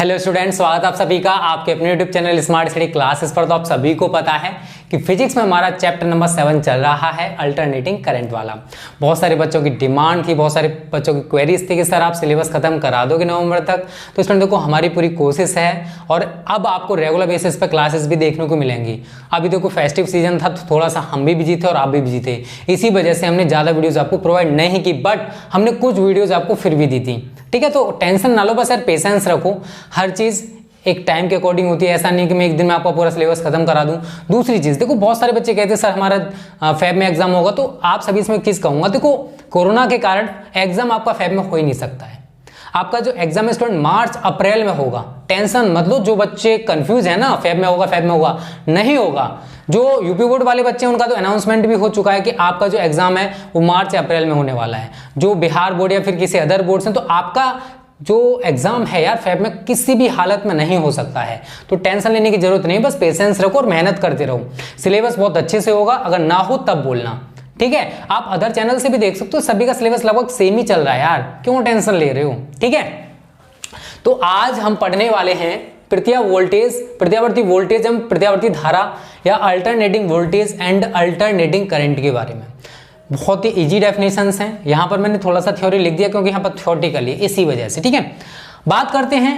Hello students, स्वागत आप सभी का आपके अपने YouTube channel smart study classes पर। तो आप सभी को पता है कि फिजिक्स में हमारा चैप्टर नंबर 7 चल रहा है, अल्टरनेटिंग करंट वाला। बहुत सारे बच्चों की डिमांड थी, बहुत सारे बच्चों की क्वेरीज थी कि सर आप सिलेबस खत्म करा दोगे नवंबर तक। तो स्टूडेंट देखो, हमारी पूरी कोशिश है और अब आपको रेगुलर बेसिस पर क्लासेस भी देखने को मिलेंगी। अभी देखो फेस्टिव सीजन था तो थोड़ा सा हम भी बिजी थे और आप भी बिजी थे, इसी वजह से हमने ज़्यादा वीडियोज़ आपको प्रोवाइड नहीं की, बट हमने कुछ वीडियोज़ आपको फिर भी दी थी। ठीक है, तो टेंशन ना लो, बस यार पेशेंस रखो। हर चीज़ एक टाइम के अकॉर्डिंग होती है, ऐसा नहीं कि मैं एक दिन में आपका पूरा सिलेबस खत्म करा दूं। दूसरी चीज़ देखो, बहुत सारे बच्चे कहते हैं सर हमारा फेब में एग्जाम होगा, तो आप सभी इसमें चीज़ कहूँगा, देखो कोरोना के कारण एग्जाम आपका फेब में हो ही नहीं सकता है। आपका जो एग्जाम है स्टूडेंट मार्च अप्रैल में होगा। टेंशन मत लो, जो बच्चे कंफ्यूज है ना फेब में होगा नहीं होगा। जो यूपी बोर्ड वाले बच्चे हैं उनका तो अनाउंसमेंट भी हो चुका है कि आपका जो एग्जाम है वो मार्च या अप्रैल में होने वाला है। जो बिहार बोर्ड या फिर किसी अदर बोर्ड से, तो आपका जो एग्जाम है यार फेब में किसी भी हालत में नहीं हो सकता है। तो टेंशन लेने की जरूरत नहीं, बस पेशेंस रखो और मेहनत करते रहो। सिलेबस बहुत अच्छे से होगा, अगर ना हो तब बोलना, ठीक है। आप अदर चैनल से भी देख सकते हो, सभी का सिलेबस लगभग सेम ही चल रहा है यार, क्यों टेंशन ले रहे हो, ठीक है। तो आज हम पढ़ने वाले हैं प्रत्यावर्ती वोल्टेज एवं प्रत्यावर्ती धारा या alternating voltage and alternating current के बारे में। बहुत ही इजी डेफिनेशंस हैं, यहाँ पर मैंने थोड़ा सा थ्योरी लिख दिया क्योंकि यहाँ पर थ्योरेटिकल है, इसी वजह से, ठीक है। बात करते हैं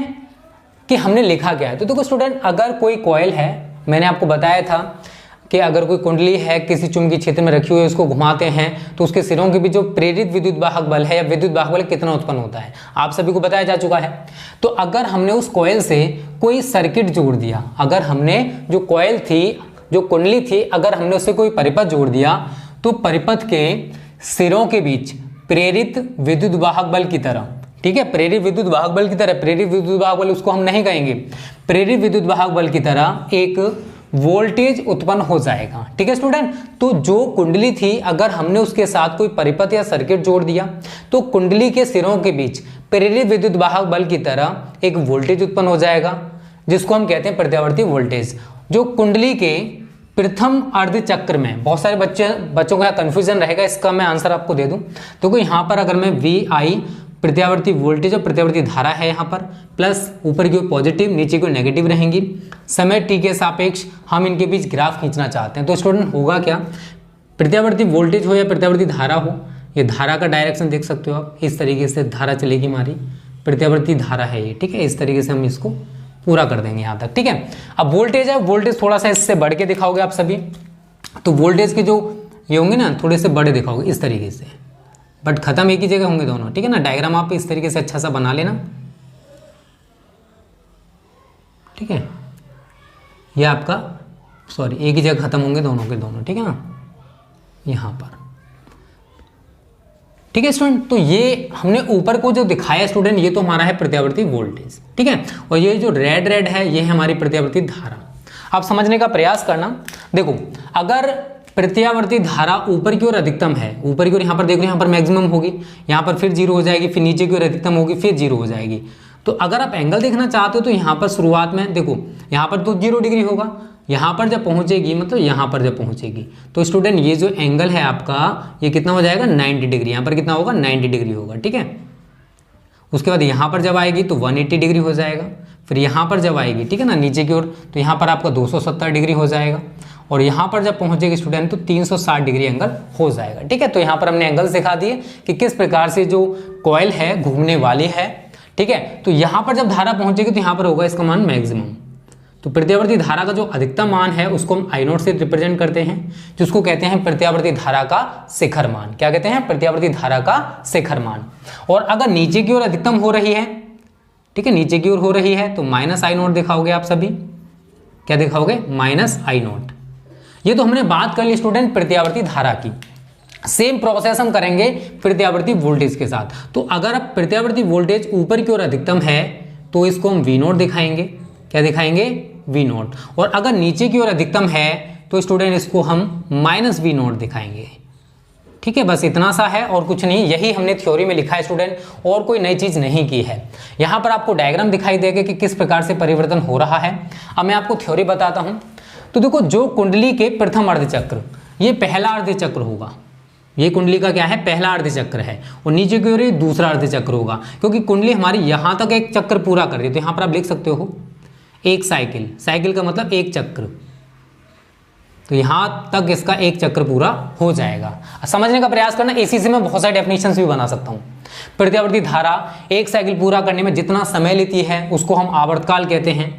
कि हमने लिखा क्या है। तो देखो स्टूडेंट, अगर कोई कॉइल है, मैंने आपको बताया था कि अगर कोई कुंडली है किसी चुंबकीय क्षेत्र में रखी हुई है, उसको घुमाते हैं तो उसके सिरों के बीच जो प्रेरित विद्युत वाहक बल है या विद्युत वाहक बल कितना उत्पन्न होता है, आप सभी को बताया जा चुका है। तो अगर हमने उस कॉइल से कोई सर्किट जोड़ दिया, अगर हमने जो कॉइल थी, जो कुंडली थी, अगर हमने उससे कोई परिपथ जोड़ दिया, तो परिपथ के सिरों के बीच प्रेरित विद्युत वाहक बल की तरह, ठीक है, प्रेरित विद्युत वाहक बल की तरह, प्रेरित विद्युत वाहक बल उसको हम नहीं कहेंगे, प्रेरित विद्युत वाहक बल की तरह एक वोल्टेज उत्पन्न हो जाएगा, ठीक है स्टूडेंट। तो जो कुंडली थी, अगर हमने उसके साथ कोई परिपथ या सर्किट जोड़ दिया, तो कुंडली के सिरों के बीच प्रेरित विद्युत वाहक बल की तरह एक वोल्टेज उत्पन्न हो जाएगा, जिसको हम कहते हैं प्रत्यावर्ती वोल्टेज। जो कुंडली के प्रथम अर्धचक्र में, बहुत सारे बच्चों का कंफ्यूजन रहेगा, इसका मैं आंसर आपको दे दूं। तो यहाँ पर अगर मैं VI प्रत्यावर्ती वोल्टेज और प्रत्यावर्ती धारा है, यहाँ पर प्लस ऊपर की ओर पॉजिटिव, नीचे की ओर नेगेटिव रहेंगी। समय t के सापेक्ष हम इनके बीच ग्राफ खींचना चाहते हैं। तो स्टूडेंट होगा क्या, प्रत्यावर्ती वोल्टेज हो या प्रत्यावर्ती धारा हो, ये धारा का डायरेक्शन देख सकते हो आप, इस तरीके से धारा चलेगी हमारी, प्रत्यावर्ती धारा है ये, ठीक है। इस तरीके से हम इसको पूरा कर देंगे यहाँ तक, ठीक है। अब वोल्टेज है, वोल्टेज थोड़ा सा इससे बढ़ के दिखाओगे आप सभी, तो वोल्टेज के जो ये होंगे ना थोड़े से बड़े दिखाओगे इस तरीके से, बट खत्म एक ही जगह होंगे दोनों, ठीक है ना। डायग्राम आप इस तरीके से अच्छा सा बना लेना, ठीक है। ये आपका एक ही जगह खत्म होंगे दोनों के दोनों, ठीक है ना, यहाँ पर, ठीक है स्टूडेंट। तो ये हमने ऊपर को जो दिखाया स्टूडेंट, ये तो हमारा है प्रत्यावर्ती वोल्टेज, ठीक है। और ये जो रेड है, ये है हमारी प्रत्यावर्ती धारा। आप समझने का प्रयास करना। देखो, अगर प्रत्यावर्ती धारा ऊपर की ओर अधिकतम है, ऊपर की ओर यहाँ पर देखो, यहाँ पर मैक्सिमम होगी, यहाँ पर फिर 0 हो जाएगी, फिर नीचे की ओर अधिकतम होगी, फिर 0 हो जाएगी। तो अगर आप एंगल देखना चाहते हो तो यहाँ पर शुरुआत में देखो, यहाँ पर तो 0 डिग्री होगा, यहाँ पर जब पहुँचेगी, मतलब यहाँ पर जब पहुँचेगी, तो स्टूडेंट ये जो एंगल है आपका, ये कितना हो जाएगा 90 डिग्री। यहाँ पर कितना होगा 90 डिग्री होगा, ठीक है। उसके बाद यहाँ पर जब आएगी तो 180 डिग्री हो जाएगा, फिर यहाँ पर जब आएगी, ठीक है ना, नीचे की ओर, तो यहाँ पर आपका 270 डिग्री हो जाएगा, और यहाँ पर जब पहुँचेगी स्टूडेंट तो 360 डिग्री एंगल हो जाएगा, ठीक है। तो यहाँ पर हमने एंगल दिखा दिए कि किस प्रकार से जो कॉइल है घूमने वाली है, ठीक है। तो यहाँ पर जब धारा पहुँचेगी तो यहाँ पर होगा इसका मान मैक्सिमम। तो प्रत्यावर्ती धारा का जो अधिकतम मान है उसको हम I0 से रिप्रेजेंट करते हैं, जिसको कहते हैं प्रत्यावर्ती धारा का शिखर मान। क्या कहते हैं, प्रत्यावर्ती धारा का शिखर मान। और अगर नीचे की ओर अधिकतम हो रही है, ठीक है, नीचे की ओर हो रही है, तो -I0 दिखाओगे आप सभी। क्या दिखाओगे, -I0। ये तो हमने बात कर ली स्टूडेंट प्रत्यावर्ती धारा की। सेम प्रोसेस हम करेंगे प्रत्यावर्ती वोल्टेज के साथ। तो अगर अब प्रत्यावर्ती वोल्टेज ऊपर की ओर अधिकतम है तो इसको हम V0 दिखाएंगे। क्या दिखाएंगे, V0। और अगर नीचे की ओर अधिकतम है तो स्टूडेंट इसको हम -V0 दिखाएंगे, ठीक है। बस इतना सा है और कुछ नहीं, यही हमने थ्योरी में लिखा है स्टूडेंट, और कोई नई चीज नहीं की है। यहाँ पर आपको डायग्राम दिखाई देगा कि किस प्रकार से परिवर्तन हो रहा है। अब मैं आपको थ्योरी बताता हूँ। तो देखो, जो कुंडली के प्रथम अर्धचक्र, ये पहला अर्धचक्र होगा, ये कुंडली का क्या है, पहला अर्ध चक्र है, और नीचे की ओर ये दूसरा अर्ध चक्र होगा, क्योंकि कुंडली हमारी यहां तक एक चक्र पूरा कर रही है। तो यहां पर आप लिख सकते हो एक साइकिल, साइकिल का मतलब एक चक्र, तो यहां तक इसका एक चक्र पूरा हो जाएगा। समझने का प्रयास करना, इसी से मैं बहुत सारे डेफिनेशंस भी बना सकता हूं। प्रत्यावर्ती धारा एक साइकिल पूरा करने में जितना समय लेती है उसको हम आवर्तकाल कहते हैं,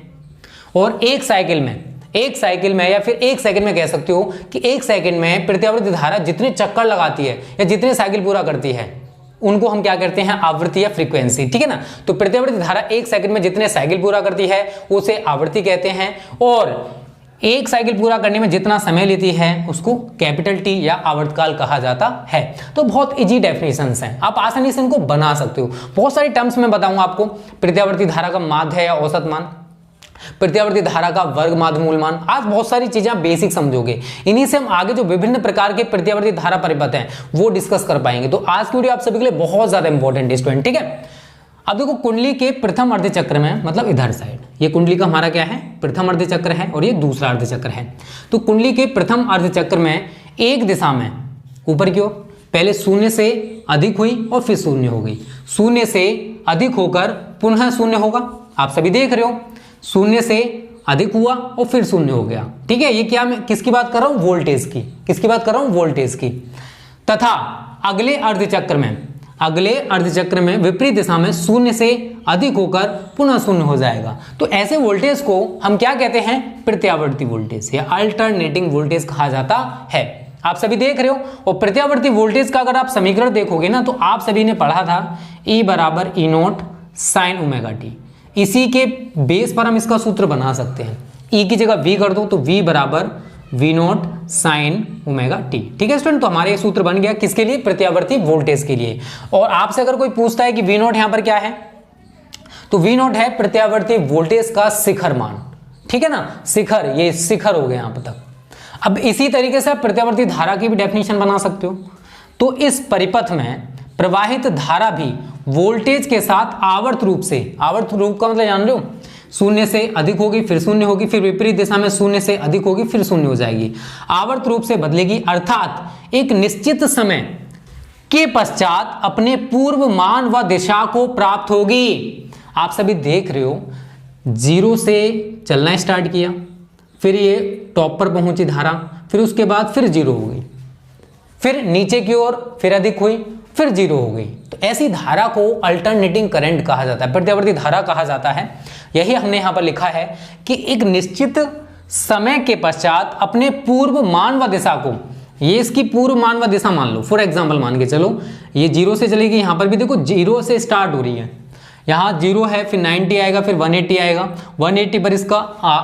और एक साइकिल में या फिर एक सेकंड में कह सकते हो कि एक सेकंड में प्रत्यावर्ती धारा जितने चक्कर लगाती है या जितने साइकिल पूरा करती है उनको हम क्या करते हैं, आवृत्ति या फ्रीक्वेंसी, ठीक है ना। तो प्रत्यावर्ती धारा एक सेकंड में जितने साइकिल पूरा करती है उसे आवृत्ति कहते हैं, और एक साइकिल पूरा करने में जितना समय लेती है उसको कैपिटल टी या आवर्तकाल कहा जाता है। तो बहुत इजी डेफिनेशंस हैं, आप आसानी से इनको बना सकते हो। बहुत सारी टर्म्स में बताऊंगा आपको, प्रत्यावर्ती धारा का माध्य या औसत मान, प्रत्यावर्ती धारा का वर्ग माध्य मूल मान, आज बहुत सारी चीजें आप बेसिक समझोगे। इन्हीं से हम आगे जो विभिन्न प्रकार के प्रत्यावर्ती धारा परिपथ हैं वो डिस्कस कर पाएंगे। तो आज की वीडियो आप सभी के लिए बहुत ज्यादा इंपॉर्टेंट है स्टूडेंट, ठीक है। अब देखो कुंडली के प्रथम अर्ध चक्र में, मतलब इधर साइड, ये कुंडली का हमारा क्या है, प्रथम अर्ध चक्र है, और ये दूसरा अर्ध चक्र है। तो कुंडली के प्रथम अर्ध चक्र में एक दिशा में ऊपर की ओर पहले शून्य से अधिक हुई और फिर शून्य हो गई, शून्य से अधिक होकर पुनः शून्य होगा। आप सभी देख रहे हो, शून्य से अधिक हुआ और फिर शून्य हो गया, ठीक है। ये क्या, मैं किसकी बात कर रहा हूं, वोल्टेज की, किसकी बात कर रहा हूं, वोल्टेज की। तथा अगले अर्ध चक्र में विपरीत दिशा में शून्य से अधिक होकर पुनः शून्य हो जाएगा। तो ऐसे वोल्टेज को हम क्या कहते हैं, प्रत्यावर्ती वोल्टेज या अल्टरनेटिंग वोल्टेज कहा जाता है। आप सभी देख रहे हो, और प्रत्यावर्ती वोल्टेज का अगर आप समीकरण देखोगे ना, तो आप सभी ने पढ़ा था E बराबर ई नॉट साइन ओमेगा टी। इसी के बेस पर हम इसका सूत्र बना सकते हैं, E की जगह V कर दो तो V बराबर V naught sine omega t, ठीक है स्टूडेंट। तो हमारे ये सूत्र बन गया किसके लिए, प्रत्यावर्ती वोल्टेज के लिए। और आपसे अगर कोई पूछता है कि वी नॉट यहां पर क्या है, तो वी नॉट है प्रत्यावर्ती वोल्टेज का शिखर मान, ठीक है ना, शिखर, ये शिखर हो गया यहां तक। अब इसी तरीके से आप प्रत्यावर्ती धारा की भी डेफिनेशन बना सकते हो। तो इस परिपथ में प्रवाहित धारा भी वोल्टेज के साथ आवर्त रूप से, आवर्त रूप का मतलब जान रहे हो, शून्य से अधिक होगी फिर शून्य होगी, फिर विपरीत दिशा में शून्य से अधिक होगी फिर शून्य हो जाएगी, आवर्त रूप से बदलेगी, अर्थात एक निश्चित समय के पश्चात अपने पूर्व मान व दिशा को प्राप्त होगी। आप सभी देख रहे हो, जीरो से चलना स्टार्ट किया, फिर ये टॉप पर पहुंची धारा, फिर उसके बाद फिर जीरो हो गई, फिर नीचे की ओर फिर अधिक हुई, फिर जीरो हो गई। तो ऐसी धारा को अल्टरनेटिंग करंट कहा जाता है, प्रत्यावर्ती धारा कहा जाता है। यही हमने यहां पर लिखा है कि एक निश्चित समय के पश्चात अपने पूर्व मान व दिशा को, ये इसकी पूर्व मान व दिशा मान लो, फॉर एग्जांपल मान के चलो ये जीरो से चलेगी, यहां पर भी देखो जीरो से स्टार्ट हो रही है, यहाँ जीरो है, फिर 90 आएगा, फिर 180 आएगा, 180 पर इसका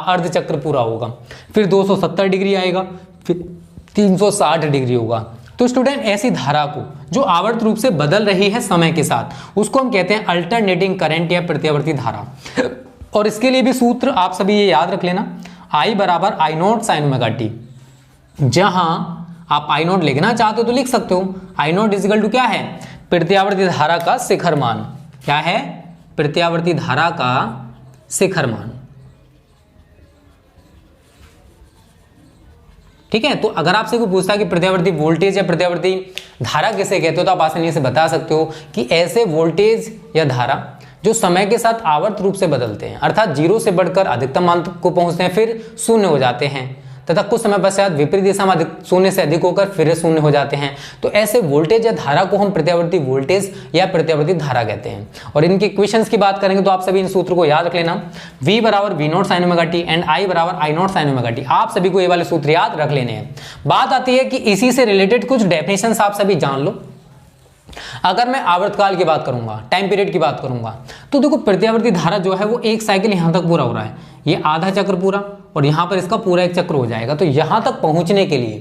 अर्ध चक्र पूरा होगा, फिर 270 डिग्री आएगा, फिर 360 डिग्री होगा। तो स्टूडेंट ऐसी धारा को जो आवर्त रूप से बदल रही है समय के साथ, उसको हम कहते हैं अल्टरनेटिंग करंट या प्रत्यावर्ती धारा। और इसके लिए भी सूत्र आप सभी ये याद रख लेना, I बराबर I naught sine omega T. जहां आप आई नॉट लिखना चाहते हो तो लिख सकते हो, आई नॉट इजिकल टू क्या है, प्रत्यावर्ती धारा का शिखर मान। क्या है, प्रत्यावर्ती धारा का शिखर मान, ठीक है। तो अगर आपसे कोई पूछता है कि प्रत्यावर्ती वोल्टेज या प्रत्यावर्ती धारा किसे कहते हो, तो आप आसानी से बता सकते हो कि ऐसे वोल्टेज या धारा जो समय के साथ आवर्त रूप से बदलते हैं, अर्थात जीरो से बढ़कर अधिकतम मान को पहुंचते हैं, फिर शून्य हो जाते हैं, तथा कुछ समय पश्चात विपरीत दिशा में शून्य से अधिक होकर फिर शून्य हो जाते हैं। तो ऐसे वोल्टेज या धारा को हम प्रत्यावर्ती वोल्टेज या प्रत्यावर्ती धारा कहते हैं। और इनके इक्वेशंस की बात करेंगे तो आप सभी इन सूत्र को याद रख लेना, V बराबर V naught sine omega t and I बराबर I naught sine omega t. आप सभी को ये वाले सूत्र याद रख लेने हैं। बात आती है कि इसी से रिलेटेड कुछ डेफिनेशंस आप सभी जान लो। अगर मैं आवर्तकाल की बात करूंगा, टाइम पीरियड की बात करूंगा, तो देखो प्रत्यावर्ती धारा जो है वो एक साइकिल यहां तक पूरा हो रहा है, ये आधा चक्र पूरा, और यहां पर इसका पूरा एक चक्र हो जाएगा। तो यहां तक पहुंचने के लिए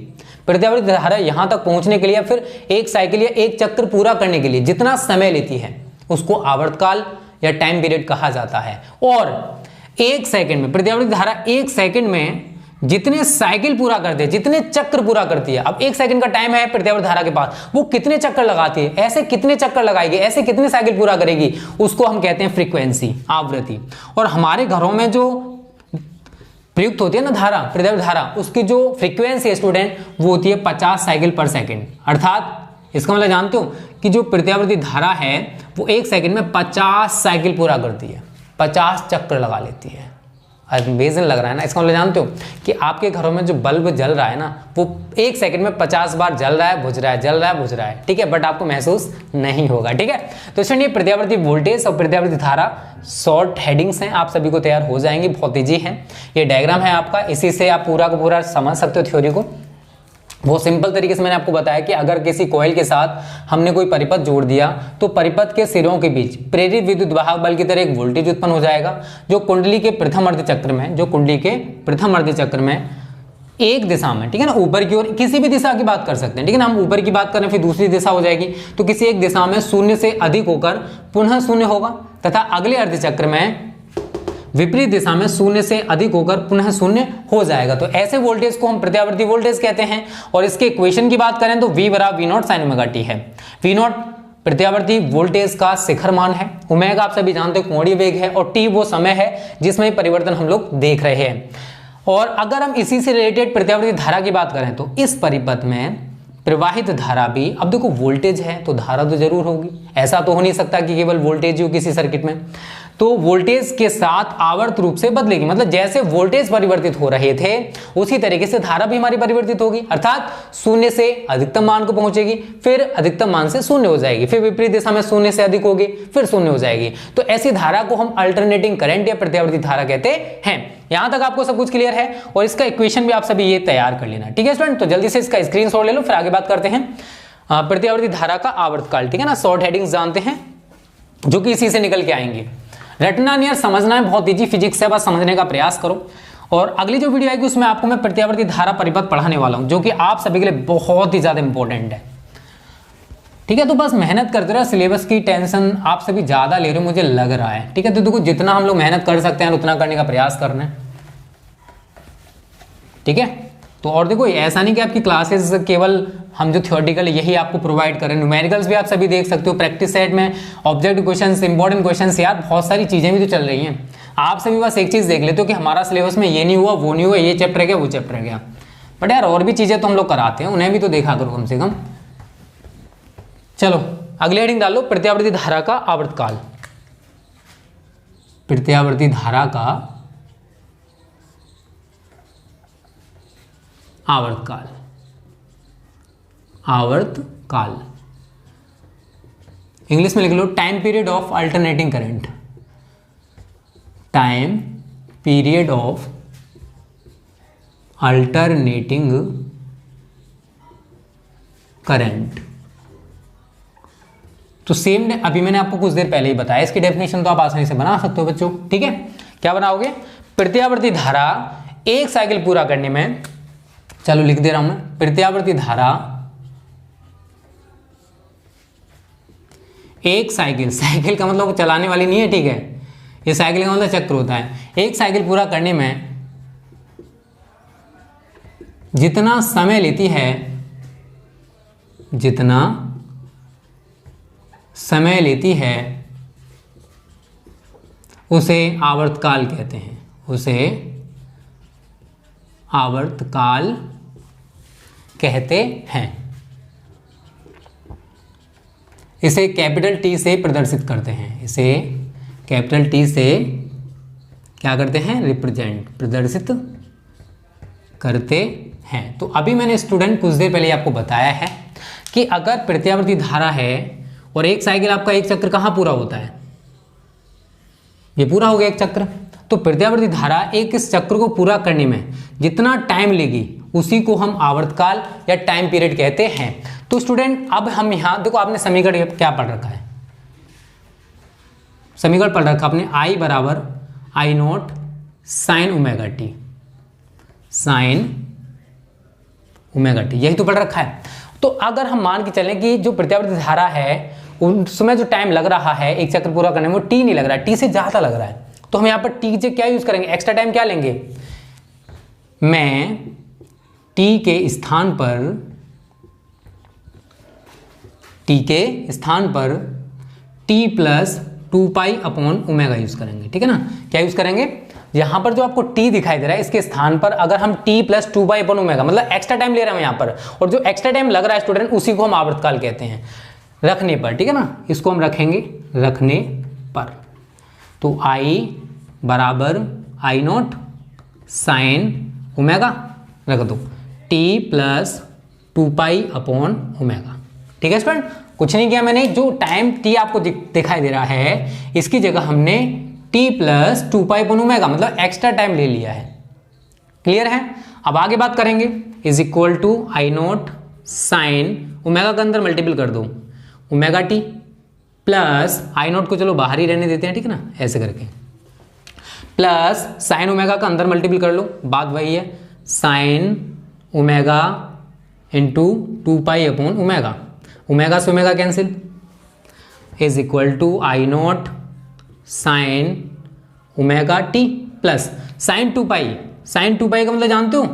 प्रत्यावर्ती धारा यहां तक पहुंचने के लिए या फिर एक साइकिल या एक चक्र पूरा करने के लिए जितना समय लेती है उसको आवर्तकाल या टाइम पीरियड कहा जाता है। और एक सेकंड में प्रत्यावर्ती धारा एक सेकंड में जितने साइकिल पूरा करते हैं, जितने चक्र पूरा करती है, अब एक सेकंड का टाइम है प्रत्यावर्ती धारा के पास, वो कितने चक्कर लगाती है, ऐसे कितने चक्कर लगाएगी, ऐसे कितने साइकिल पूरा करेगी, उसको हम कहते हैं फ्रीक्वेंसी, आवृत्ति। और हमारे घरों में जो प्रयुक्त होती है ना धारा, प्रत्यावर्ती धारा, उसकी जो फ्रीक्वेंसी है स्टूडेंट वो होती है 50 साइकिल पर सेकंड, अर्थात इसका मतलब जानते हो कि जो प्रत्यावर्ती धारा है वो 1 सेकंड में 50 साइकिल पूरा करती है, 50 चक्र लगा लेती है। अमेजिंग लग रहा है ना। इसका मतलब जानते हो कि आपके घरों में जो बल्ब जल रहा है ना वो 1 सेकंड में 50 बार जल रहा है, बुझ रहा है, जल रहा है, बुझ रहा है, ठीक है, बट आपको महसूस नहीं होगा, ठीक है। तो सुनिए, प्रत्यावर्ती वोल्टेज और प्रत्यावर्ती धारा शॉर्ट हेडिंग्स हैं, आप सभी को तैयार हो जाएंगी, बहुत ईजी है। ये डायग्राम है आपका, इसी से आप पूरा का पूरा समझ सकते हो थ्योरी को। बहुत सिंपल तरीके से मैंने आपको बताया कि अगर किसी कॉइल के साथ हमने कोई परिपथ जोड़ दिया तो परिपथ के सिरों के बीच प्रेरित विद्युत वाहक बल की तरह एक वोल्टेज उत्पन्न हो जाएगा जो कुंडली के प्रथम अर्ध चक्र में, जो कुंडली के प्रथम अर्ध चक्र में एक दिशा में, ठीक है ना, ऊपर की ओर, किसी भी दिशा की बात कर सकते हैं, ठीक है ना। हम ऊपर की बात करें फिर दूसरी दिशा हो जाएगी, तो किसी एक दिशा में शून्य से अधिक होकर पुनः शून्य होगा तथा अगले अर्ध चक्र में विपरीत दिशा में शून्य से अधिक होकर पुनः शून्य हो जाएगा। तो ऐसे वोल्टेज को हम प्रत्यावर्ती वोल्टेज कहते हैं। और इसके इक्वेशन की बात करें तो V बराबर V not sine omega T है। V नॉट प्रत्यावर्ती वोल्टेज का शिखर मान है, ओमेगा आप सभी जानते हो कोणीय वेग है, और टी वो समय है जिसमें परिवर्तन हम लोग देख रहे हैं। और अगर हम इसी से रिलेटेड प्रत्यावर्ती धारा की बात करें तो इस परिपथ में प्रवाहित धारा भी, अब देखो वोल्टेज है तो धारा तो जरूर होगी, ऐसा तो हो नहीं सकता कि केवल वोल्टेज ही हो किसी सर्किट में, तो वोल्टेज के साथ आवर्त रूप से बदलेगी। मतलब जैसे वोल्टेज परिवर्तित हो रहे थे उसी तरीके से धारा भी हमारी परिवर्तित होगी, अर्थात शून्य से अधिकतम मान को पहुंचेगी, फिर अधिकतम मान से शून्य हो जाएगी, फिर विपरीत दिशा में शून्य से अधिक होगी, फिर शून्य हो जाएगी। तो ऐसी धारा को हम अल्टरनेटिंग करंट या प्रत्यावर्ती धारा कहते हैं। यहां तक आपको सब कुछ क्लियर है, और इसका इक्वेशन भी आप सभी ये तैयार कर लेना, ठीक है स्टूडेंट। तो जल्दी से इसका स्क्रीनशॉट ले लो, फिर आगे बात करते हैं प्रत्यावर्ती धारा का आवर्तकाल, ठीक है ना। शॉर्ट हेडिंग्स जानते हैं जो कि इसी से निकल के आएंगे। रटना नहीं, समझना है, बहुत इजी फिजिक्स है, बस समझने का प्रयास करो। और अगली जो वीडियो आएगी उसमें आपको मैं प्रत्यावर्ती धारा परिपथ पढ़ाने वाला हूं, जो कि आप सभी के लिए बहुत ही ज्यादा इंपॉर्टेंट है, ठीक है। तो बस मेहनत करते रहो, सिलेबस की टेंशन आप सभी ज्यादा ले रहे हो मुझे लग रहा है, ठीक है। तो देखो जितना हम लोग मेहनत कर सकते हैं उतना करने का प्रयास करना है, ठीक है। तो और देखो ऐसा नहीं कि आपकी क्लासेस केवल हम जो थ्योरेटिकल यही आपको प्रोवाइड करें, न्यूमेरिकल्स भी आप सभी देख सकते हो, प्रैक्टिस सेट में ऑब्जेक्टिव क्वेश्चंस, इंपॉर्टेंट क्वेश्चंस, यार बहुत सारी चीजें भी तो चल रही हैं। आप सभी बस एक चीज देख लेते हो कि हमारा सिलेबस में ये नहीं हुआ, वो नहीं हुआ, ये चैप्टर है गया, वो चैप्टर है गया, बट यार और भी चीजें तो हम लोग कराते हैं, उन्हें भी तो देखा करो कम से कम। चलो अगले हेडिंग डाल लो, प्रत्यावर्ती धारा का आवर्तकाल। प्रत्यावर्ती धारा का आवर्तकाल, आवर्तकाल इंग्लिश में लिख लो time period of alternating current, time period of alternating current. तो सेम अभी मैंने आपको कुछ देर पहले ही बताया, इसकी डेफिनेशन तो आप आसानी से बना सकते हो बच्चों, ठीक है। क्या बनाओगे, प्रत्यावर्ती धारा एक साइकिल पूरा करने में, चलो लिख दे रहा हूं मैं, प्रत्यावर्ती धारा एक साइकिल, साइकिल का मतलब चलाने वाली नहीं है, ठीक है, ये साइकिल का मतलब चक्र होता है। एक साइकिल पूरा करने में जितना समय लेती है, जितना समय लेती है उसे आवर्तकाल कहते हैं, उसे आवर्तकाल कहते हैं। इसे कैपिटल टी से प्रदर्शित करते हैं, इसे कैपिटल टी से क्या करते हैं, रिप्रेजेंट, प्रदर्शित करते हैं। तो अभी मैंने स्टूडेंट कुछ देर पहले आपको बताया है कि अगर प्रत्यावर्ती धारा है और एक साइकिल आपका एक चक्र कहाँ पूरा होता है, ये पूरा हो गया एक चक्र, तो प्रत्यावर्ती धारा एक इस चक्र को पूरा करने में जितना टाइम लेगी उसी को हम आवर्तकाल या टाइम पीरियड कहते हैं। तो स्टूडेंट अब हम यहां देखो, आपने समीकरण क्या पढ़ रखा है, समीकरण पढ़ रखा आपने, I बराबर I not sine omega T, sign omega T, यही तो पढ़ रखा है। तो अगर हम मान के चलें कि जो प्रत्यावर्ती धारा है उसमें जो टाइम लग रहा है एक चक्र पूरा करने में वो टी नहीं लग रहा है, टी से ज्यादा लग रहा है, तो हम यहाँ पर टी से क्या यूज करेंगे, एक्स्ट्रा टाइम क्या लेंगे, मैं टी के स्थान पर T plus 2 pi upon omega use करेंगे, ठीक है ना। क्या यूज करेंगे, यहाँ पर जो आपको t दिखाई दे रहा है इसके स्थान पर अगर हम t प्लस 2π/ω मतलब एक्स्ट्रा टाइम ले रहे हैं यहाँ पर, और जो एक्स्ट्रा टाइम लग रहा है स्टूडेंट उसी को हम आवर्तकाल कहते हैं रखने पर, ठीक है ना। इसको हम रखेंगे रखने पर, तो I बराबर I0 साइन ओमेगा रख दो t प्लस 2π/ω, ठीक है स्टूडेंट। कुछ नहीं किया मैंने, जो टाइम t आपको दिखाई दे रहा है इसकी जगह हमने t प्लस 2π/ω मतलब एक्स्ट्रा टाइम ले लिया है। क्लियर है। अब आगे बात करेंगे, is equal to I0 sine omega का अंदर मल्टीपल कर दो ओमेगा टी प्लस I0 को चलो बाहर ही रहने देते हैं, ठीक है ना, ऐसे करके, प्लस साइन ओमेगा का अंदर मल्टीपल कर लो, बात वही है, साइन ओमेगा इंटू 2π/ω, ओमेगा से omega cancel, is equal to I0 sine omega t plus sine 2π, sine 2π का मतलब जानते हो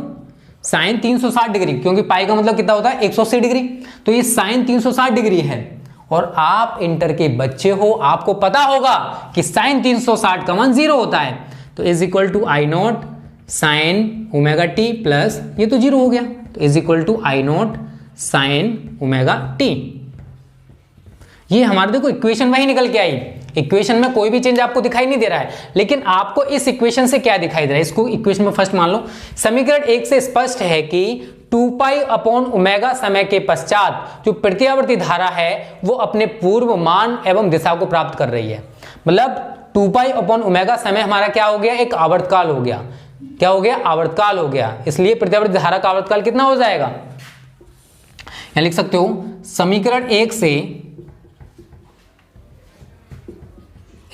साइन 360 डिग्री, क्योंकि पाई का मतलब कितना होता है 180 डिग्री, तो ये साइन 360 डिग्री है। और आप इंटर के बच्चे हो, आपको पता होगा कि साइन 360 का मान 0 होता है, तो is equal to I0 sine omega t plus ये तो 0 हो गया, तो is equal to I0 sine omega t. ये हमारे देखो इक्वेशन वही निकल के आई, इक्वेशन में कोई भी चेंज आपको दिखाई नहीं दे रहा है, लेकिन आपको इस इक्वेशन से क्या दिखाई दे रहा है, इसको इक्वेशन में फर्स्ट मान लो। समीकरण 1 से स्पष्ट है कि 2π/ω समय के पश्चात जो प्रत्यावर्ती धारा है वो अपने पूर्व मान एवं दिशा को प्राप्त कर रही है। मतलब 2π/ω समय हमारा क्या हो गया, एक आवर्तकाल हो गया। क्या हो गया, आवर्तकाल हो गया, इसलिए प्रत्यावर्ती धारा का आवर्तकाल कितना हो जाएगा, यहां लिख सकते हो समीकरण 1 से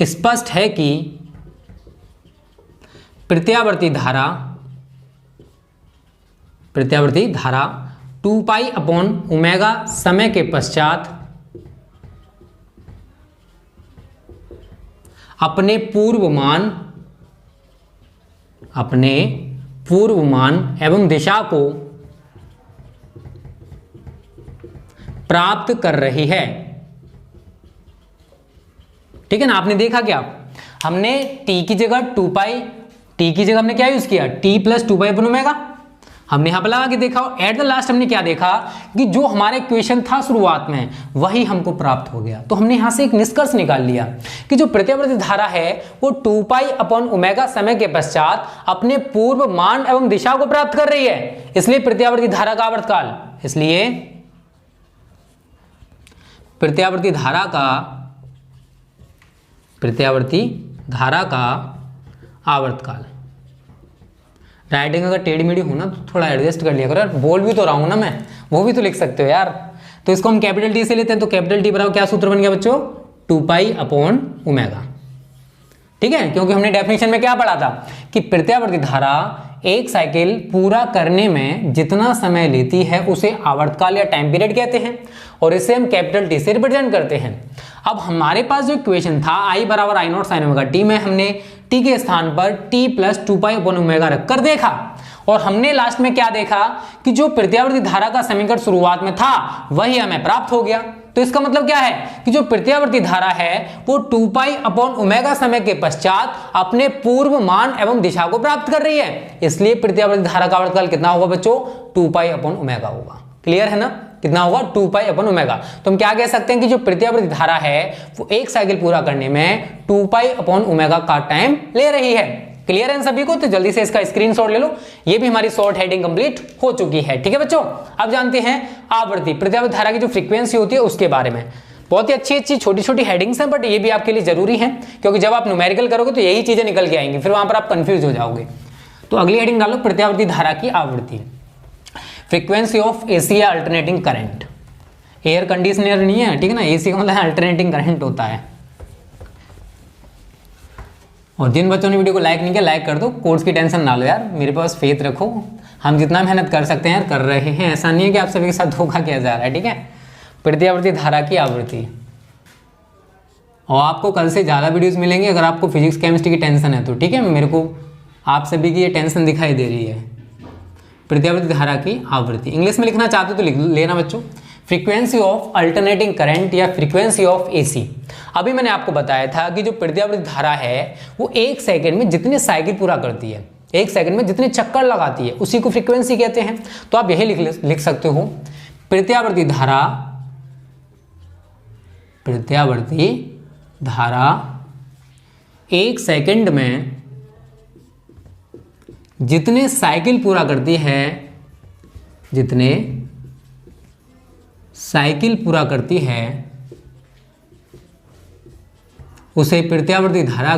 स्पष्ट है कि प्रत्यावर्ती धारा 2π/ω समय के पश्चात अपने पूर्व मान एवं दिशा को प्राप्त कर रही है। ठीक है ना, आपने देखा क्या, हमने t की जगह 2π, t की जगह हमने क्या यूज किया, t प्लस 2π/ω, हमने यहां पर लगा के देखा, और एट द लास्ट हमने क्या देखा कि जो हमारे इक्वेशन था शुरुआत में वही हमको प्राप्त हो गया। तो हमने यहां से एक निष्कर्ष निकाल लिया कि जो प्रत्यावर्ती धारा है वो 2π/ω समय के पश्चात अपने पूर्व मान एवं दिशा को प्राप्त कर रही है, इसलिए प्रत्यावर्ती धारा का आवर्तकाल, इसलिए प्रत्यावर्ती धारा का आवर्तकाल। राइटिंग अगर टेढ़ी मेढ़ी हो ना तो थोड़ा एडजस्ट कर लिया करो यार, बोल भी तो रहा हूं ना मैं, वो भी तो लिख सकते हो यार। तो इसको हम कैपिटल टी से लेते हैं, तो कैपिटल टी बराबर क्या सूत्र बन गया बच्चों, 2π/ω, ठीक है, क्योंकि हमने डेफिनेशन में क्या पढ़ा था कि प्रत्यावर्ती धारा एक साइकिल पूरा करने में जितना समय लेती है उसे आवर्तकाल या टाइम पीरियड कहते हैं, और इसे हम कैपिटल टी से रिप्रेजेंट करते हैं। अब हमारे पास जो इक्वेशन था I बराबर I0 साइन ओमेगा टी में हमने t के स्थान पर t प्लस 2π/ω रखकर देखा, और हमने लास्ट में क्या देखा कि जो प्रत्यावर्ती धारा का समीकरण शुरुआत में था वही हमें प्राप्त हो गया। तो इसका मतलब क्या है कि जो प्रत्यावर्ती धारा है वो 2π/ω समय के पश्चात अपने पूर्व मान एवं दिशा को प्राप्त कर रही है, इसलिए प्रत्यावर्ती धारा का आवर्तकाल कितना होगा बच्चों, 2π/ω होगा। क्लियर है ना, कितना होगा, 2π/ω। तो हम क्या कह सकते हैं कि जो प्रत्यावर्ती धारा है वो एक साइकिल पूरा करने में 2π/ω का टाइम ले रही है। क्लियर है सभी को, तो जल्दी से इसका स्क्रीनशॉट ले लो। ये भी हमारी शॉर्ट हेडिंग कंप्लीट हो चुकी है। ठीक है बच्चों, अब जानते हैं आवर्ती प्रत्यावर्ती धारा की जो फ्रीक्वेंसी होती है उसके बारे में। बहुत ही अच्छी अच्छी छोटी छोटी हेडिंग्स हैं, बट ये भी आपके लिए जरूरी है, क्योंकि जब आप न्यूमेरिकल करोगे तो यही चीजें निकल के आएंगी, फिर वहां पर आप कंफ्यूज हो जाओगे। तो अगली हेडिंग डालो, प्रत्यावर्ती धारा की आवृत्ति, फ्रीक्वेंसी ऑफ एसी या अल्टरनेटिंग करंट। एयर कंडीशनर नहीं है, ठीक है ना, एसी का मतलब अल्टरनेटिंग करंट होता है। और जिन बच्चों ने वीडियो को लाइक नहीं किया, लाइक कर दो, कोर्स की टेंशन ना लो यार, मेरे पास फेथ रखो, हम जितना मेहनत कर सकते हैं यार कर रहे हैं, ऐसा नहीं है कि आप सभी के साथ धोखा किया जा रहा है। ठीक है, प्रत्यावर्ती धारा की आवृत्ति। और आपको कल से ज़्यादा वीडियोस मिलेंगे अगर आपको फिजिक्स केमिस्ट्री की टेंशन है तो। ठीक है, मेरे को आप सभी की ये टेंशन दिखाई दे रही है। प्रत्यावर्ती धारा की आवृत्ति इंग्लिश में लिखना चाहते हो तो लिख लेना बच्चों, फ्रीक्वेंसी ऑफ अल्टरनेटिंग करंट या फ्रीक्वेंसी ऑफ एसी। अभी मैंने आपको बताया था कि जो प्रत्यावर्ती धारा है वो 1 सेकंड में जितने साइकिल पूरा करती है, 1 सेकंड में जितने चक्कर लगाती है, उसी को फ्रीक्वेंसी कहते हैं। तो आप यही लिख सकते हो, प्रत्यावर्ती धारा 1 सेकंड में जितने साइकिल पूरा करती है, जितने साइकिल पूरा करती है, उसे प्रत्यावर्ती धारा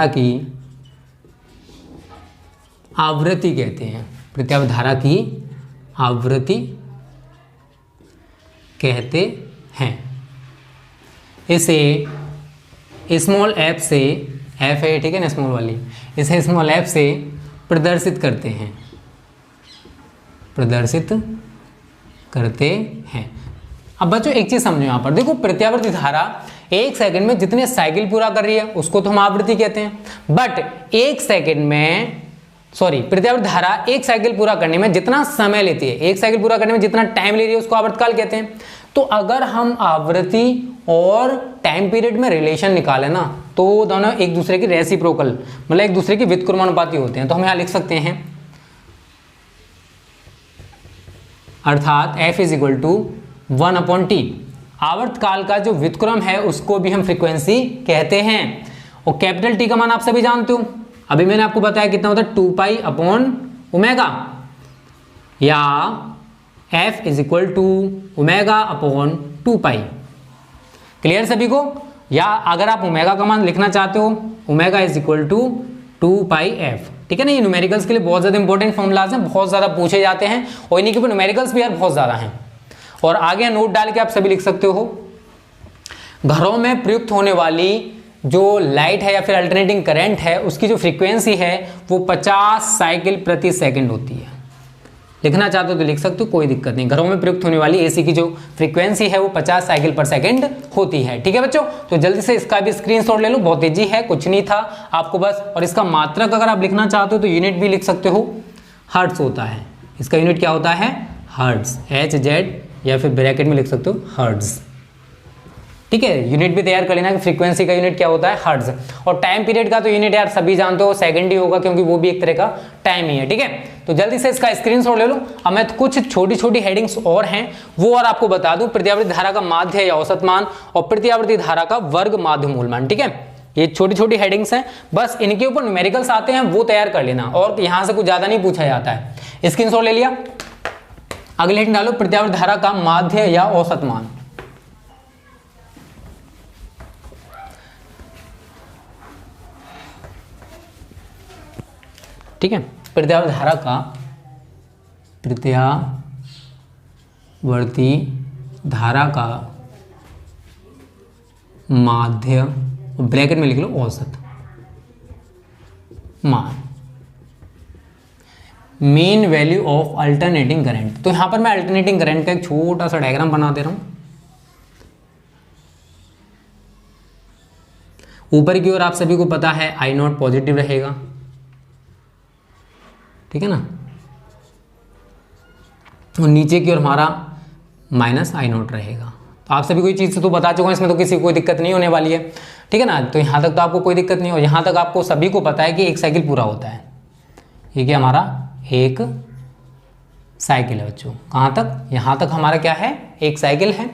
की आवृत्ति कहते हैं। प्रत्यावर्ती धारा की आवृत्ति कहते हैं। इसे स्मॉल एफ से, एफ है ठीक है ना स्मॉल वाली, इसे स्मॉल एफ से प्रदर्शित करते हैं, अब बच्चों एक चीज समझो यहाँ पर, देखो प्रत्यावर्ती धारा 1 सेकंड में जितने साइकिल पूरा कर रही है उसको तो हम आवृत्ति कहते हैं, बट 1 सेकंड में प्रत्यावर्ती धारा 1 साइकिल पूरा करने में जितना समय लेती है, 1 साइकिल पूरा करने में जितना टाइम ले रही है उसको आवर्तकाल कहते हैं। तो अगर हम आवृत्ति और टाइम पीरियड में रिलेशन निकालें ना, तो दोनों एक दूसरे की रेसिप्रोकल मतलब एक दूसरे के व्युत्क्रमानुपाती होते हैं। तो हम यहाँ लिख सकते हैं, अर्थात F is equal to 1/T। आवर्तकाल का जो व्युत्क्रम है उसको भी हम फ्रीक्वेंसी कहते हैं। और कैपिटल T का मान आप सभी जानते हो, अभी मैंने आपको बताया कितना होता है 2π/ω, या F is equal to ω/2π। Clear सभी को? या अगर आप ओमेगा का मान लिखना चाहते हो, omega is equal to 2πf, ठीक है ना। ये न्यूमेरिकल्स के लिए बहुत ज़्यादा इंपॉर्टेंट फॉर्मूलाज हैं, बहुत ज़्यादा पूछे जाते हैं और इन्हीं के ऊपर न्यूमेरिकल्स भी यार बहुत ज़्यादा हैं। और आगे नोट डाल के आप सभी लिख सकते हो, घरों में प्रयुक्त होने वाली जो लाइट है या फिर अल्टरनेटिंग करंट है उसकी जो फ्रीक्वेंसी है वो 50 साइकिल प्रति सेकंड होती है। लिखना चाहते हो तो लिख सकते हो, कोई दिक्कत नहीं। घरों में प्रयुक्त होने वाली एसी की जो फ्रीक्वेंसी है वो 50 साइकिल पर सेकंड होती है, ठीक है बच्चों। तो जल्दी से इसका भी स्क्रीनशॉट ले लो, बहुत तेजी है, कुछ नहीं था आपको बस। और इसका मात्रक अगर आप लिखना चाहते हो तो यूनिट भी लिख सकते हो, हर्ट्ज होता है। इसका यूनिट क्या होता है? हर्ट्ज, HZ, या फिर ब्रैकेट में लिख सकते हो हर्ट्ज, ठीक है। यूनिट भी तैयार कर लेना कि फ्रीक्वेंसी का यूनिट क्या होता है, हर्ट्ज। और टाइम पीरियड का तो यूनिट यार सभी जानते हो सेकंड ही होगा, क्योंकि वो भी एक तरह का टाइम ही है, ठीक है। तो जल्दी से इसका स्क्रीनशॉट ले लो। अब मैं कुछ छोटी छोटी हेडिंग्स और हैं वो और आपको बता दूं, प्रत्यावर्ती धारा का माध्य या औसत मान और प्रत्यावर्ती धारा का वर्ग माध्य मूल मान, ठीक है। ये छोटी छोटी हेडिंग्स हैं, बस इनके ऊपर न्यूमेरिकल्स आते हैं वो तैयार कर लेना, और यहां से कुछ ज्यादा नहीं पूछा जाता है। स्क्रीनशॉट ले लिया, अगले हेडिंग डालो, प्रत्यावर्ती धारा का माध्य या औसत मान। ठीक है, प्रत्यावर्ती धारा का माध्य, ब्रैकेट में लिख लो औसत मान, main value of alternating current. तो यहां पर मैं अल्टरनेटिंग करंट का एक छोटा सा डायग्राम बना दे रहा हूं। ऊपर की ओर आप सभी को पता है I0 पॉजिटिव रहेगा, ठीक है ना, और नीचे की ओर हमारा -I0 रहेगा। तो आप सभी को ये चीज़ से तो बता चुका हूं, इसमें तो किसी को कोई दिक्कत नहीं होने वाली है, ठीक है ना। तो यहाँ तक तो आपको कोई दिक्कत नहीं, और यहाँ तक आपको सभी को पता है कि एक साइकिल पूरा होता है। ये क्या हमारा एक साइकिल है बच्चों, कहाँ तक? यहाँ तक हमारा क्या है, एक साइकिल है।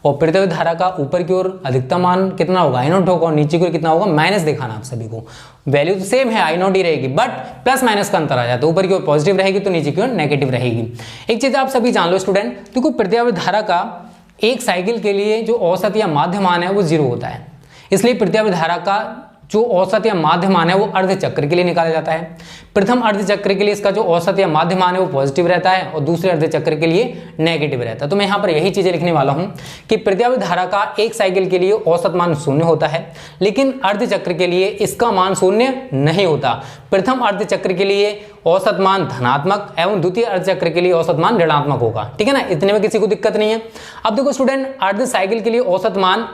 और प्रत्यावर्ती धारा का ऊपर की ओर अधिकतम मान कितना होगा, I0 होगा, और नीचे की ओर कितना होगा, माइनस दिखाना आप सभी को। वैल्यू तो सेम है, I0 ही रहेगी, बट प्लस माइनस का अंतर आ जाता है। ऊपर की ओर पॉजिटिव रहेगी तो नीचे की ओर नेगेटिव रहेगी। एक चीज आप सभी जान लो स्टूडेंट, देखो प्रत्यावर्ती धारा का एक साइकिल के लिए जो औसत या माध्य मान है वो 0 होता है, इसलिए प्रत्यावर्ती धारा का जो औसत या माध्य मान है वो अर्ध चक्र के लिए निकाला जाता है। प्रथम अर्ध चक्र के लिए इसका जो औसत या माध्य मान है वो पॉजिटिव रहता है, और दूसरे अर्ध चक्र के लिए नेगेटिव रहता है। तो मैं यहाँ पर यही चीजें लिखने वाला हूँ कि प्रत्यावर्ती धारा का एक साइकिल के लिए औसत मान 0 होता है, लेकिन अर्ध चक्र के लिए इसका मान 0 नहीं होता। प्रथम अर्ध चक्र के लिए औसत मान धनात्मक एवं द्वितीय अर्ध चक्र के लिए औसत मान ऋणात्मक होगा, ठीक है ना। इतने में किसी को दिक्कत नहीं है। अब देखो स्टूडेंट, अर्ध साइकिल के लिए औसत मान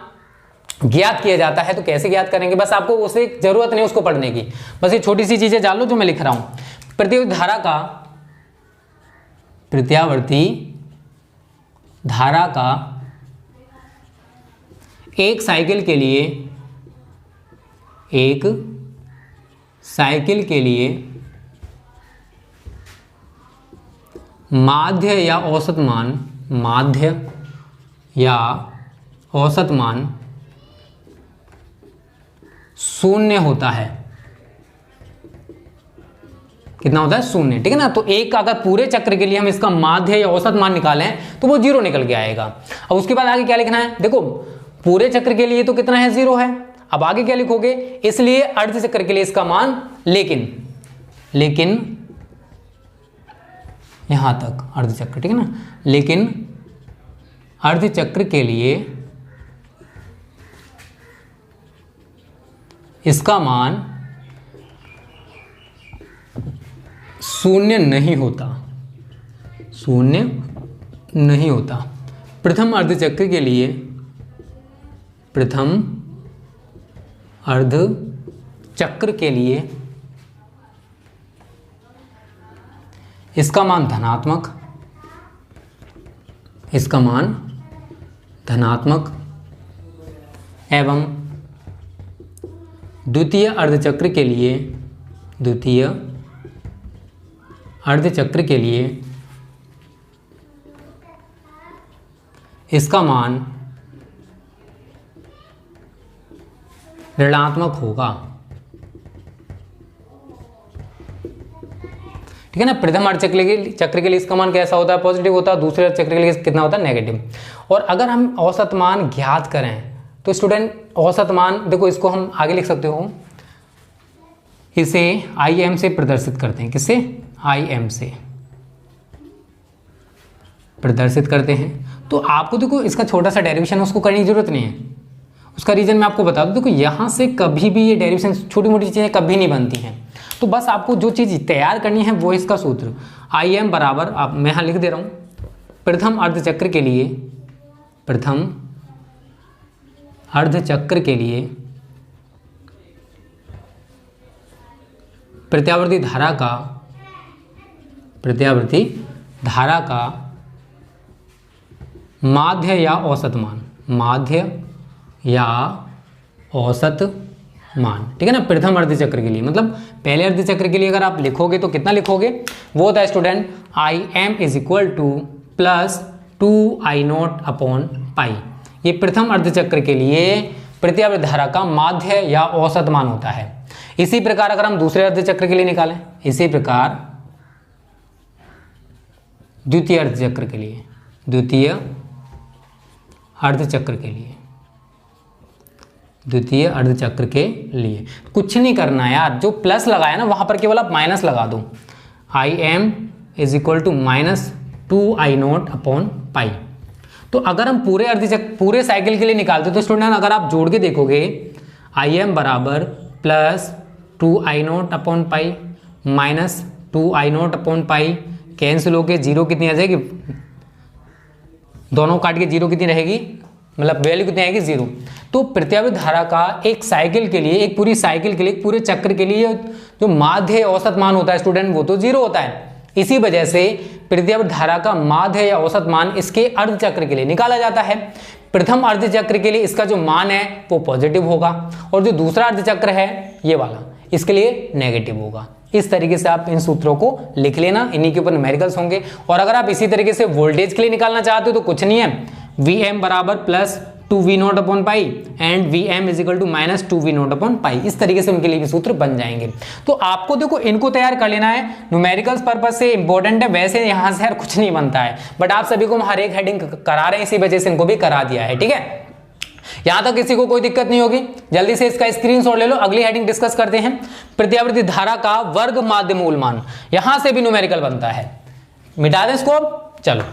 ज्ञात किया जाता है, तो कैसे ज्ञात करेंगे, बस आपको उसे जरूरत नहीं उसको पढ़ने की, बस ये छोटी सी चीजें जान लो जो मैं लिख रहा हूं। प्रत्यावर्ती धारा का प्रत्यावर्ती धारा का एक साइकिल के लिए माध्य या औसत मान शून्य होता है। कितना होता है? शून्य। ठीक है ना। तो एक अगर पूरे चक्र के लिए हम इसका माध्य या औसत मान निकालें तो वो 0 निकल के आएगा। अब उसके बाद आगे क्या लिखना है? देखो पूरे चक्र के लिए तो कितना है? 0 है। अब आगे क्या लिखोगे? इसलिए अर्ध चक्र के लिए इसका मान लेकिन यहां तक अर्ध चक्र। ठीक है ना। लेकिन अर्ध चक्र के लिए इसका मान शून्य नहीं होता। प्रथम अर्ध चक्र के लिए इसका मान धनात्मक एवं द्वितीय अर्धचक्र के लिए इसका मान ऋणात्मक होगा। ठीक है ना। प्रथम अर्धचक्र के लिए इसका मान कैसा होता है? पॉजिटिव होता है। दूसरे अर्धचक्र के लिए कितना होता है? नेगेटिव। और अगर हम औसत मान ज्ञात करें तो स्टूडेंट औसत मान, देखो इसको हम आगे लिख सकते हो, इसे IM से प्रदर्शित करते हैं। किससे? IM से प्रदर्शित करते हैं। तो आपको देखो इसका छोटा सा डेरिवेशन उसको करने की जरूरत नहीं है। उसका रीजन मैं आपको बता दूं। देखो यहाँ से कभी भी ये डेरिवेशन, छोटी मोटी चीज़ें कभी नहीं बनती हैं। तो बस आपको जो चीज़ तैयार करनी है वो इसका सूत्र IM बराबर, आप मैं यहाँ लिख दे रहा हूँ, प्रथम अर्धचक्र के लिए प्रत्यावर्ती धारा का माध्य या औसत मान। ठीक है ना। प्रथम अर्धचक्र के लिए, मतलब पहले अर्धचक्र के लिए अगर आप लिखोगे तो कितना लिखोगे? वो होता है student IM is equal two plus 2I0 upon पाई। ये प्रथम अर्धचक्र के लिए प्रत्यावर्ती धारा का माध्य या औसत मान होता है। इसी प्रकार अगर हम दूसरे अर्धचक्र के लिए निकालें, इसी प्रकार द्वितीय अर्धचक्र के लिए कुछ नहीं करना यार। जो प्लस लगाया ना वहां पर केवल आप माइनस लगा दो। IM is equal to minus 2I0 upon pi. तो अगर हम पूरे साइकिल के लिए निकालते तो स्टूडेंट अगर आप जोड़ के देखोगे IM बराबर plus 2I0 upon pi minus 2I0 upon पाई, कैंसिल होके जीरो कितनी आ जाएगी? दोनों काट के जीरो कितनी रहेगी? मतलब वैल्यू कितनी आएगी? 0। तो प्रत्यावर्ती धारा का एक साइकिल के लिए, एक पूरी साइकिल के लिए, एक पूरे चक्र के लिए जो माध्य औसत मान होता है स्टूडेंट वो तो 0 होता है। इसी वजह से प्रत्यावर्ती धारा का माध्य या औसत मान इसके अर्धचक्र के लिए निकाला जाता है। प्रथम अर्धचक्र के लिए इसका जो मान है वो पॉजिटिव होगा और जो दूसरा अर्धचक्र है ये वाला, इसके लिए नेगेटिव होगा। इस तरीके से आप इन सूत्रों को लिख लेना, इन्हीं के ऊपर न्यूमेरिकल्स होंगे। और अगर आप इसी तरीके से वोल्टेज के लिए निकालना चाहते हो तो कुछ नहीं है, Vm बराबर plus 2V0 upon pi and Vm is equal to minus 2V0 upon pi. इस तरीके से उनके लिए भी सूत्र बन जाएंगे। तो आपको देखो इनको तैयार कर लेना है, न्यूमेरिकल्स पर्पज से इंपॉर्टेंट है। वैसे यहाँ से यार कुछ नहीं बनता है, बट आप सभी को हम हर एक हेडिंग करा रहे हैं, इसी वजह से इनको भी करा दिया है। ठीक है, यहां तक किसी को कोई दिक्कत नहीं होगी। जल्दी से इसका स्क्रीनशॉट ले लो। अगली हेडिंग डिस्कस करते हैं, प्रत्यावर्ती धारा का वर्ग माध्य मूल मान। यहां से भी न्यूमेरिकल बनता है, मिटा दें इसको। चलो,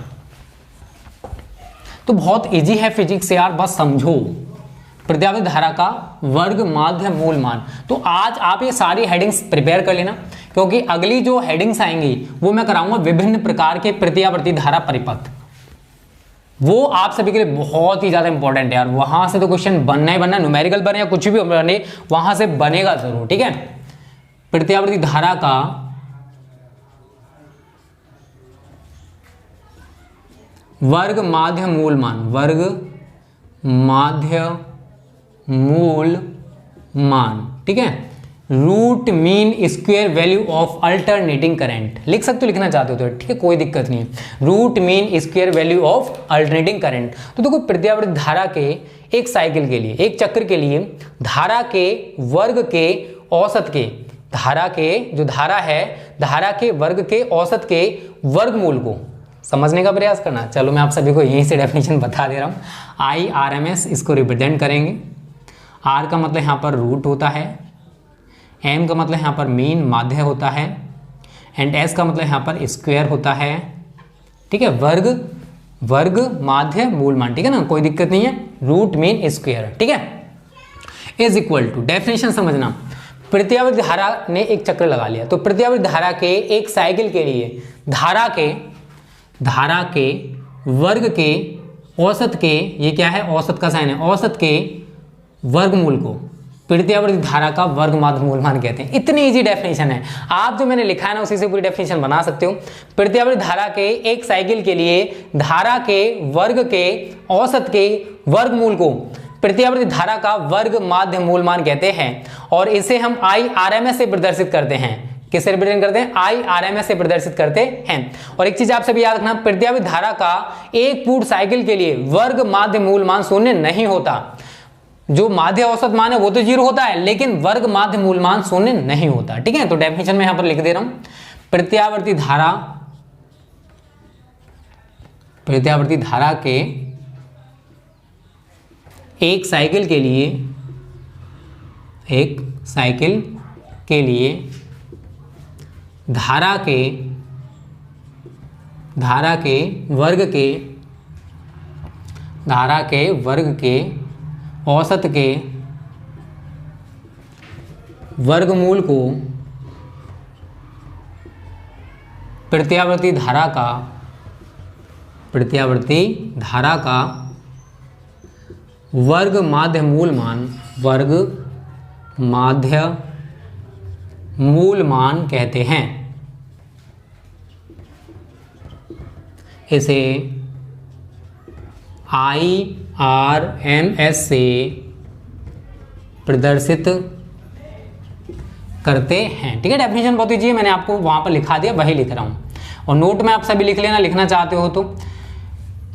तो बहुत इजी है फिजिक्स से यार, बस समझो। प्रत्यावर्ती धारा का वर्ग माध्य मूल मान। तो आज आप ये सारी हेडिंग्स प्रिपेयर कर लेना, क्योंकि अगली जो हेडिंग्स आएंगी वो मैं कराऊंगा विभिन्न प्रकार के प्रत्यावर्ती धारा परिपथ। वो आप सभी के लिए बहुत ही ज्यादा इंपॉर्टेंट है यार। वहां से तो क्वेश्चन बनना ही बनना, न्यूमेरिकल बने या कुछ भी बने, वहां से बनेगा जरूर। ठीक है, प्रत्यावर्ती धारा का वर्ग माध्य मूल मान, वर्ग माध्य मूल मान, ठीक है। Root mean square value of alternating current, लिख सकते हो, लिखना चाहते हो तो ठीक है, कोई दिक्कत नहीं है। Root mean square value of alternating current. तो देखो प्रत्यावर्ती धारा के एक साइकिल के लिए, एक चक्र के लिए धारा के वर्ग के औसत के, धारा के जो धारा है, धारा के वर्ग के औसत के वर्गमूल को समझने का प्रयास करना। चलो मैं आप सभी को यहीं से डेफिनेशन बता दे रहा हूँ। आई आर एम एस इसको रिप्रेजेंट करेंगे। आर का मतलब यहाँ पर रूट होता है, एम का मतलब यहाँ पर मीन माध्य होता है, एंड एस का मतलब यहाँ पर स्क्वायर होता है, ठीक है। वर्ग, वर्ग माध्य मूल मान, ठीक है ना, कोई दिक्कत नहीं है। रूट मीन स्क्वायर, ठीक है, इज इक्वल टू, डेफिनेशन समझना। प्रत्यावर्ती धारा ने एक चक्र लगा लिया, तो प्रत्यावर्ती धारा के एक साइकिल के लिए धारा के वर्ग के औसत के, ये क्या है, औसत का साइन है, औसत के वर्गमूल को प्रत्यावर्ती धारा का वर्ग माध्य मूल मान कहते हैं। इतनी इजी डेफिनेशन है, आप जो मैंने लिखा है ना उसी से पूरी डेफिनेशन बना सकते हो। प्रत्यावर्ती धारा के एक साइकिल के लिए धारा के वर्ग के औसत के वर्गमूल को प्रत्यावर्ती धारा का वर्ग माध्य मूल मान कहते हैं, और इसे हम आई आर एम एस से प्रदर्शित करते हैं। किससे रिप्रेजेंट करते हैं? आई आर एम एस से प्रदर्शित करते हैं। और एक चीज आप सभी याद रखना, प्रत्यावर्ती धारा का एक पूर्ण साइकिल के लिए वर्ग माध्य मूल मान शून्य नहीं होता। जो माध्य औसत मान है वो तो 0 होता है, लेकिन वर्ग माध्य मूल मान शून्य नहीं होता, ठीक है। तो डेफिनेशन में यहां पर लिख दे रहा हूं, प्रत्यावर्ती धारा के एक साइकिल के लिए धारा के वर्ग के औसत के वर्गमूल को प्रत्यावर्ती धारा का वर्ग माध्य मूल मान कहते हैं। इसे आई आर एम एस से प्रदर्शित करते हैं, ठीक है। डेफिनेशन बहुत ईजी है, मैंने आपको वहां पर लिखा दिया, वही लिख रहा हूं, और नोट में आप सभी लिख लेना, लिखना चाहते हो तो।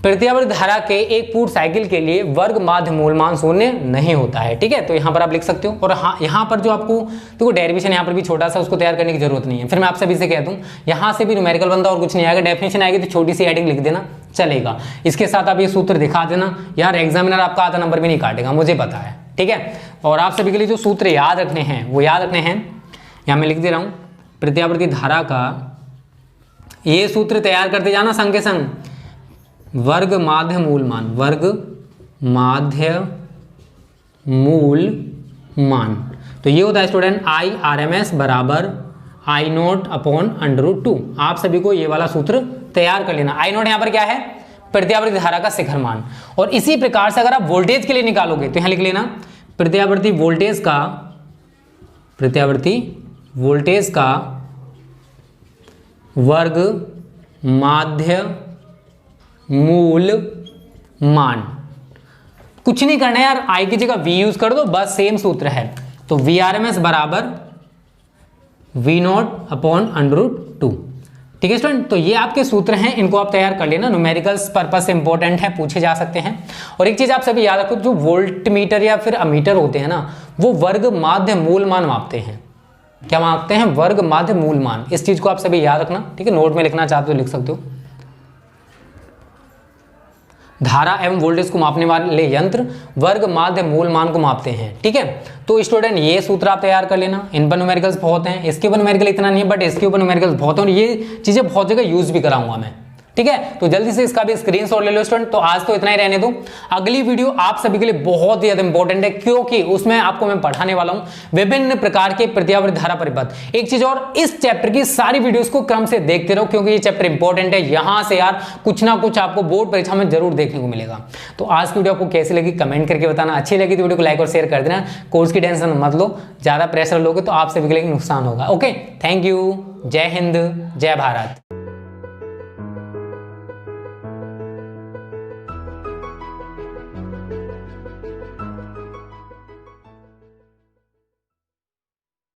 प्रत्यावर्ती धारा के एक पूर्ण साइकिल के लिए वर्ग माध्य मूल मान शून्य नहीं होता है, ठीक है। तो यहाँ पर आप लिख सकते हो। और हाँ, यहाँ पर जो आपको देखो डेरिवेशन यहाँ पर भी छोटा सा, उसको तैयार करने की जरूरत नहीं है। फिर मैं आप सभी से कह दूं, यहाँ से भी न्यूमेरिकल बनता और कुछ नहीं आएगा, डेफिनेशन आएगी तो छोटी सी हेडिंग लिख देना, चलेगा। इसके साथ आप ये सूत्र दिखा देना, यार एग्जामिनर आपका आधा नंबर भी नहीं काटेगा, मुझे पता है, ठीक है। और आप सभी के लिए जो सूत्र याद रखने हैं वो याद रखने हैं, यहाँ मैं लिख दे रहा हूँ। प्रत्यावर्ती धारा का ये सूत्र तैयार करते जाना संग के संग, वर्ग माध्य मूल मान। तो ये होता है student I R M S बराबर आई नोट अपॉन √2। आप सभी को ये वाला सूत्र तैयार कर लेना। आई नोट यहाँ पर क्या है? प्रत्यावर्ती धारा का शिखर मान। और इसी प्रकार से अगर आप वोल्टेज के लिए निकालोगे तो यहाँ लिख लेना, प्रत्यावर्ती वोल्टेज का वर्ग माध्य मूल मान। कुछ नहीं करना है यार, आई की जगह वी यूज कर दो, बस सेम सूत्र है। तो वी आर एम एस बराबर वी नोट अपॉन √2। ठीक है स्टूडेंट, तो ये आपके सूत्र हैं, इनको आप तैयार कर लेना, न्यूमेरिकल्स पर्पस से इंपॉर्टेंट है, पूछे जा सकते हैं। और एक चीज आप सभी याद रखो, जो वोल्ट मीटर या फिर अमीटर होते हैं ना, वो वर्ग माध्य मूल मान मापते हैं। क्या मापते हैं? वर्ग माध्य मूल मान। इस चीज को आप सभी याद रखना, ठीक है। नोट में लिखना चाहते हो लिख सकते हो। धारा एवं वोल्टेज को मापने वाले यंत्र वर्ग माध्य मूल मान को मापते हैं, ठीक है। तो स्टूडेंट ये सूत्र आप तैयार कर लेना। इन पर न्यूमेरिकल्स बहुत हैं, इसके ऊपर न्यूमेरिकल इतना नहीं है, बट इसके ऊपर न्यूमेरिकल्स बहुत हैं, और ये चीजें बहुत जगह यूज भी कराऊंगा मैं, ठीक है। तो जल्दी से इसका भी स्क्रीनशॉट ले लो स्टूडेंट। तो आज तो इतना ही रहने दो, अगली वीडियो आप सभी के लिए बहुत ही ज्यादा इंपॉर्टेंट है, क्योंकि उसमें आपको मैं पढ़ाने वाला हूं विभिन्न प्रकार के प्रत्यावर्ती धारा परिपथ। एक चीज और, इस चैप्टर की सारी वीडियोस को क्रम से देखते रहो, क्योंकि ये चैप्टर इंपॉर्टेंट है। यहां से यार कुछ ना कुछ आपको बोर्ड परीक्षा में जरूर देखने को मिलेगा। तो आज की वीडियो आपको कैसी लगी कमेंट करके बताना। अच्छी लगी तो वीडियो को लाइक और शेयर कर देना। कोर्स की टेंशन मत लो, ज्यादा प्रेशर लोगे तो आप सभी के लिए नुकसान होगा। ओके, थैंक यू, जय हिंद, जय भारत।